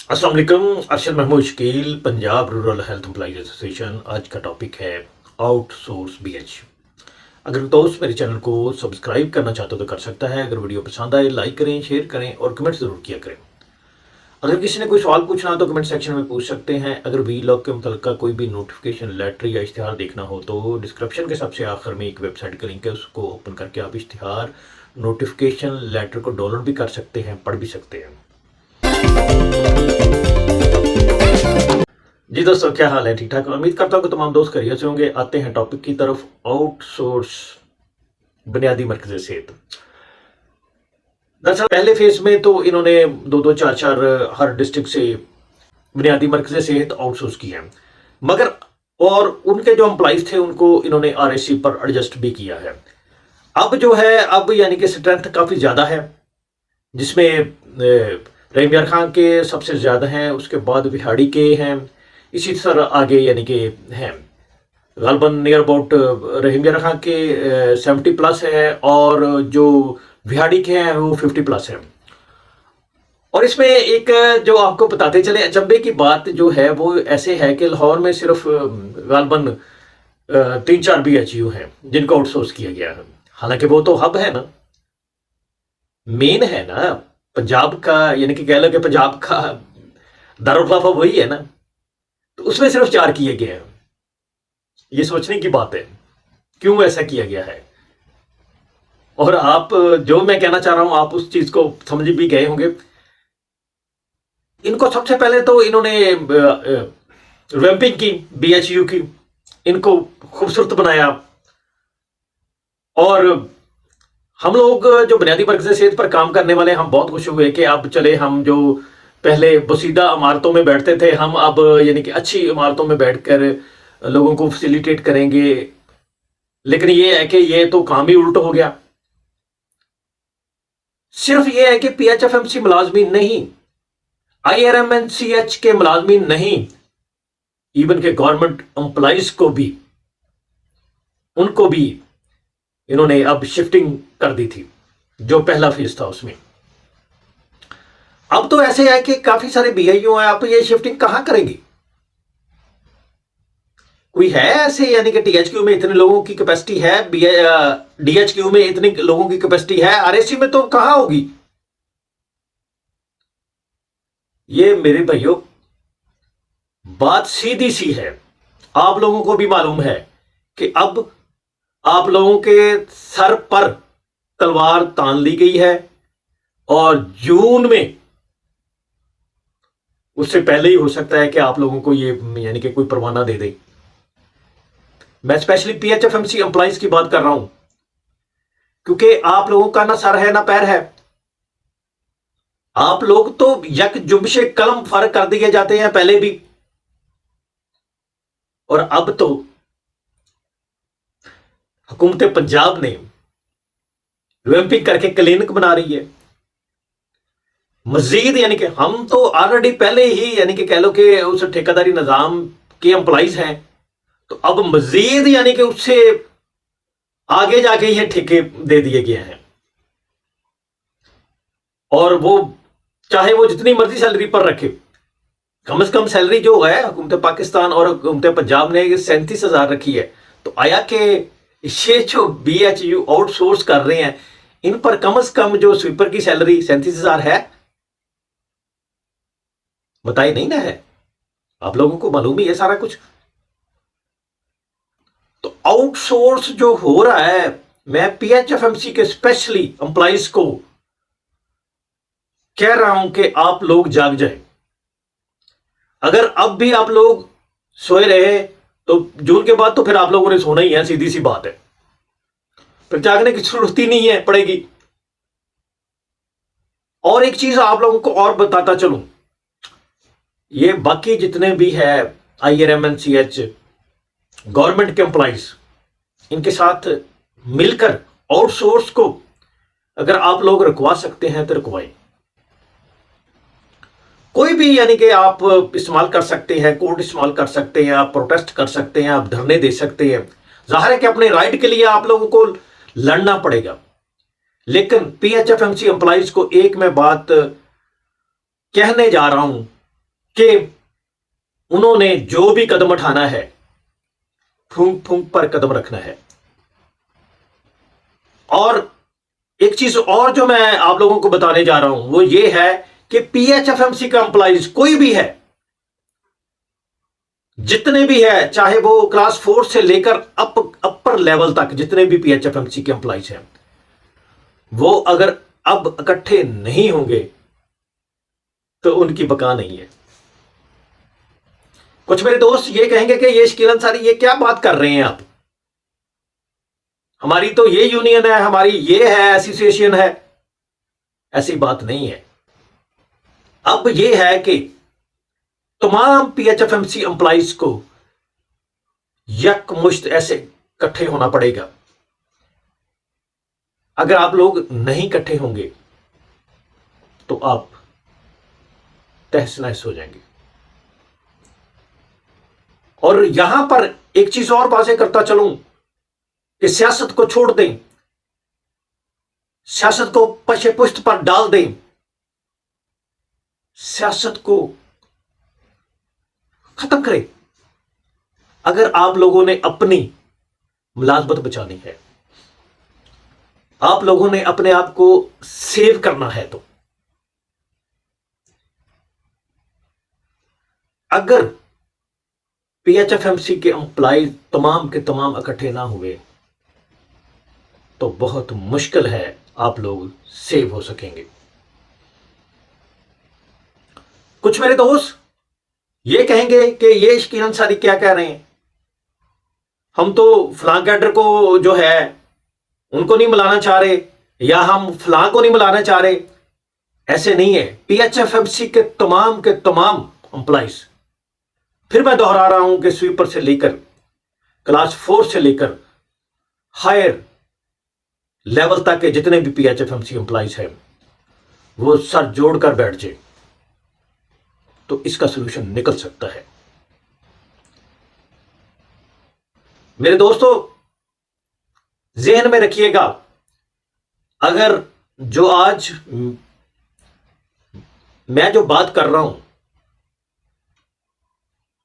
अस्सलाम वालेकुम। Arshad Mahmood Shakeel, Punjab rural health employees association. आज का टॉपिक है आउटसोर्स बीएच। अगर दोस्त मेरे चैनल को सब्सक्राइब करना चाहते हो तो कर सकता है। अगर वीडियो पसंद आए लाइक करें, शेयर करें और कमेंट ज़रूर किया करें। अगर किसी ने कोई सवाल पूछना हो तो कमेंट सेक्शन में पूछ सकते हैं। अगर वी लॉग के मुतल्लिका कोई भी नोटिफिकेशन लेटर या इश्तिहार देखना हो तो डिस्क्रिप्शन के सबसे आखिर में एक वेबसाइट का लिंक है, उसको ओपन करके आप इश्तिहार नोटिफिकेशन लेटर को डाउनलोड भी कर सकते हैं, पढ़ भी सकते हैं। जी दोस्तों, क्या हाल है? ठीक ठाक। उम्मीद करता हूँ कि तमाम दोस्त खैरियत से होंगे। आते हैं टॉपिक की तरफ। आउटसोर्स बुनियादी मरकज़ सेहत। दरअसल पहले फेज में तो इन्होंने दो दो चार चार हर डिस्ट्रिक्ट से बुनियादी मरकज़ सेहत आउटसोर्स किया है, मगर और उनके जो एम्प्लॉइज थे उनको इन्होंने आरएससी पर एडजस्ट भी किया है। अब जो है, अब यानी कि स्ट्रेंथ काफ़ी ज़्यादा है, जिसमें रहीम यार खान के सबसे ज़्यादा हैं, उसके बाद विहाड़ी के हैं, इसी तरह आगे यानी कि हैं गालबन नियर अबाउट रहीम यार खान के 70 प्लस है और जो विहाड़ी के हैं वो 50 प्लस है। और इसमें एक जो आपको बताते चले अचंभे की बात जो है वो ऐसे है कि लाहौर में सिर्फ गालबन 3-4 BHU हैं जिनको आउटसोर्स किया गया है। हालांकि वो तो हब है ना, मेन है ना पंजाब का, यानी कि कह लो कि पंजाब का दारुल वही है ना, तो उसमें सिर्फ 4 किए गए हैं। ये सोचने की बात है क्यों ऐसा किया गया है। और आप जो मैं कहना चाह रहा हूं आप उस चीज को समझ भी गए होंगे। इनको सबसे पहले तो इन्होंने रैंपिंग की बीएचयू की, इनको खूबसूरत बनाया। और हम लोग जो बुनियादी मरकज़ सेहत पर काम करने वाले हम बहुत खुश हुए कि अब चले, हम जो पहले बसीदा इमारतों में बैठते थे हम अब यानी कि अच्छी इमारतों में बैठकर लोगों को फैसिलिटेट करेंगे। लेकिन ये है कि ये तो काम ही उल्ट हो गया। सिर्फ ये है कि पीएचएफएमसी मुलाजमीन नहीं, आईआरएमएनसीएच के मुलाजमीन नहीं, इवन के गवर्नमेंट एम्प्लॉइज को भी, उनको भी इन्होंने अब शिफ्टिंग कर दी थी जो पहला फेज था उसमें। अब तो ऐसे है कि काफी सारे बीआईओ हैं, अब ये शिफ्टिंग कहां करेंगे? कोई है ऐसे, यानी कि टीएचक्यू में इतने लोगों की कैपेसिटी है, डीएचक्यू में इतने लोगों की कैपेसिटी है, आरएससी में तो कहां होगी? ये मेरे भाइयों बात सीधी सी है। आप लोगों को भी मालूम है कि अब आप लोगों के सर पर तलवार तान ली गई है और जून में, उससे पहले ही हो सकता है कि आप लोगों को ये यानी कि कोई परवाना दे दे। मैं स्पेशली पीएचएफएमसी एम्प्लॉइज की बात कर रहा हूं, क्योंकि आप लोगों का ना सर है ना पैर है। आप लोग तो यक जुम्शे कलम फर्क कर दिए जाते हैं पहले भी, और अब तो हुकूमत पंजाब ने रिवैम्पिंग करके क्लिनिक बना रही है मजीद। यानी कि हम तो ऑलरेडी पहले ही यानी कि कह लो कि उस ठेकेदारी निजाम के एम्प्लॉइज हैं, तो अब मजीद यानी कि उससे आगे जाके ये ठेके दे दिए गए हैं। और वो चाहे वो जितनी मर्जी सैलरी पर रखे, कम से कम सैलरी जो है हुकूमत पाकिस्तान और हुकूमत पंजाब ने 37,000 रखी है। तो आया कि ये जो बीएचयू आउटसोर्स कर रहे हैं इन पर कम से कम जो स्वीपर की सैलरी 37,000 है? बताइए नहीं ना है? आप लोगों को मालूम ही है सारा कुछ। तो आउटसोर्स जो हो रहा है, मैं पीएचएफएमसी के स्पेशली एम्प्लॉइज को कह रहा हूं कि आप लोग जाग जाए। अगर अब भी आप लोग सोए रहे तो जून के बाद तो फिर आप लोगों ने सोना ही है, सीधी सी बात है। फिर जागने की जरूरत ही नहीं है पड़ेगी। और एक चीज आप लोगों को और बताता चलूं, ये बाकी जितने भी है आईआरएमएनसीएच गवर्नमेंट के एम्प्लॉइज, इनके साथ मिलकर आउटसोर्स को अगर आप लोग रुकवा सकते हैं तो रुकवाएं। कोई भी यानी कि आप इस्तेमाल कर सकते हैं, कोर्ट इस्तेमाल कर सकते हैं, आप प्रोटेस्ट कर सकते हैं, आप धरने दे सकते हैं। जाहिर है कि अपने राइट के लिए आप लोगों को लड़ना पड़ेगा। लेकिन पीएचएफएमसी एम्प्लॉइज को एक मैं बात कहने जा रहा हूं कि उन्होंने जो भी कदम उठाना है, फूंक फूंक पर कदम रखना है। और एक चीज और जो मैं आप लोगों को बताने जा रहा हूं वो ये है कि पीएचएफएमसी का एम्प्लॉइज कोई भी है, जितने भी है, चाहे वो क्लास 4 से लेकर अपर लेवल तक जितने भी पीएचएफएमसी के एम्प्लॉइज हैं, वो अगर अब इकट्ठे नहीं होंगे तो उनकी बका नहीं है। कुछ मेरे दोस्त ये कहेंगे कि ये शकील अंसारी ये क्या बात कर रहे हैं आप, हमारी तो ये यूनियन है, हमारी ये है एसोसिएशन है। ऐसी बात नहीं है। अब ये है कि तमाम पीएचएफएमसी एम्प्लॉइज को यकमुश्त ऐसे इकट्ठे होना पड़ेगा। अगर आप लोग नहीं इकट्ठे होंगे तो आप तहस नहस हो जाएंगे। और यहां पर एक चीज और बातें करता चलूं कि सियासत को छोड़ दें, सियासत को पशे पुष्ट पर डाल दें, सियासत को खत्म करें। अगर आप लोगों ने अपनी मुलाजमत बचानी है, आप लोगों ने अपने आप को सेव करना है, तो अगर पीएचएफएमसी के एम्प्लॉइज तमाम के तमाम इकट्ठे ना हुए तो बहुत मुश्किल है आप लोग सेव हो सकेंगे। कुछ मेरे दोस्त ये कहेंगे कि ये शकील अंसारी क्या कह रहे हैं, हम तो फलां कैडर को जो है उनको नहीं मिलाना चाह रहे, या हम फलां को नहीं मिलाना चाह रहे। ऐसे नहीं है। पीएचएफएमसी के तमाम एम्प्लॉइज, फिर मैं दोहरा रहा हूं कि स्वीपर से लेकर क्लास 4 से लेकर हायर लेवल तक के जितने भी पीएचएफएमसी एम्प्लॉइज हैं, वो सर जोड़कर बैठ जाए तो इसका सलूशन निकल सकता है। मेरे दोस्तों ज़हन में रखिएगा, अगर जो आज मैं जो बात कर रहा हूं,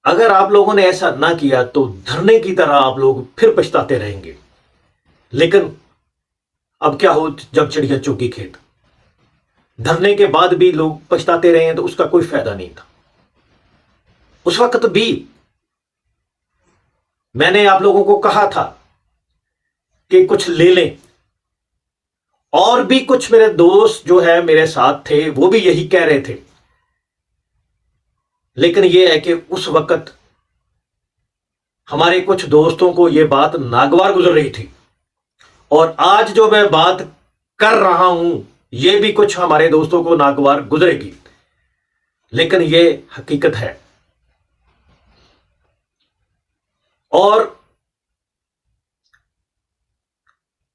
अगर आप लोगों ने ऐसा ना किया तो धरने की तरह आप लोग फिर पछताते रहेंगे। लेकिन अब क्या हो, जब चिड़िया चुगी खेत, धरने के बाद भी लोग पछताते रहे हैं तो उसका कोई फायदा नहीं था। उस वक्त भी मैंने आप लोगों को कहा था कि कुछ ले लें, और भी कुछ मेरे दोस्त जो है मेरे साथ थे वो भी यही कह रहे थे। लेकिन यह है कि उस वक्त हमारे कुछ दोस्तों को यह बात नागवार गुजर रही थी, और आज जो मैं बात कर रहा हूं यह भी कुछ हमारे दोस्तों को नागवार गुजरेगी, लेकिन यह हकीकत है। और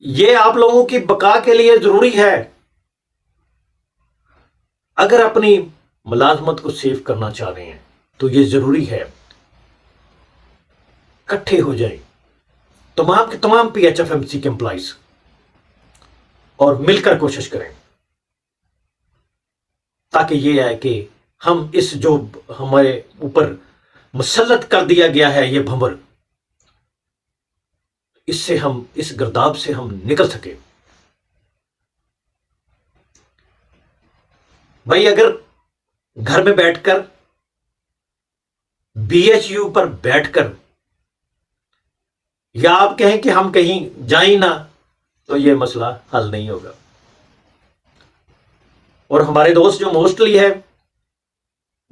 यह आप लोगों की बका के लिए जरूरी है। अगर अपनी मुलाजमत को सेव करना चाह रहे हैं तो यह जरूरी है इकट्ठे हो जाए तमाम के तमाम पीएचएफएमसी के एम्प्लॉइज और मिलकर कोशिश करें, ताकि यह है कि हम इस जो हमारे ऊपर मुसल्लत कर दिया गया है ये भंवर, इससे हम, इस गर्दाब से हम निकल सके। भाई अगर घर में बैठकर बीएचयू पर बैठकर या आप कहें कि हम कहीं जाएं ना, तो यह मसला हल नहीं होगा। और हमारे दोस्त जो मोस्टली है,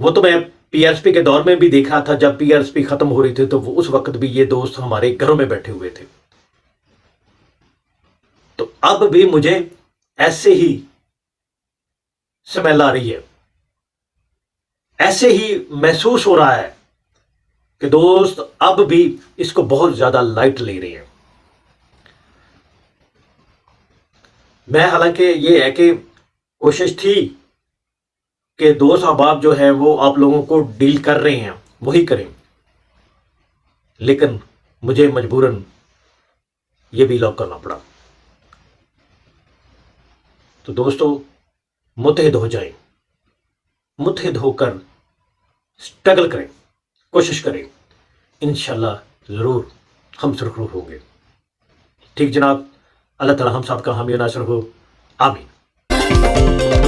वो तो मैं पीआरएसपी के दौर में भी देखा था, जब पीआरएसपी खत्म हो रही थी तो वो उस वक्त भी ये दोस्त हमारे घरों में बैठे हुए थे। तो अब भी मुझे ऐसे ही स्मेल आ रही है, ऐसे ही महसूस हो रहा है कि दोस्त अब भी इसको बहुत ज्यादा लाइट ले रहे हैं। मैं हालांकि ये है कि कोशिश थी कि दोस्त अहबाब जो है वो आप लोगों को डील कर रहे हैं वही करें, लेकिन मुझे मजबूरन ये भी लॉक करना पड़ा। तो दोस्तों मुत्तहिद हो जाएं, मुत्तहिद होकर स्ट्रगल करें, कोशिश करें, इंशाल्लाह ज़रूर हम सुरखरू होंगे। ठीक जनाब, अल्लाह ताला हम सब का हामी नासर हो, आमीन।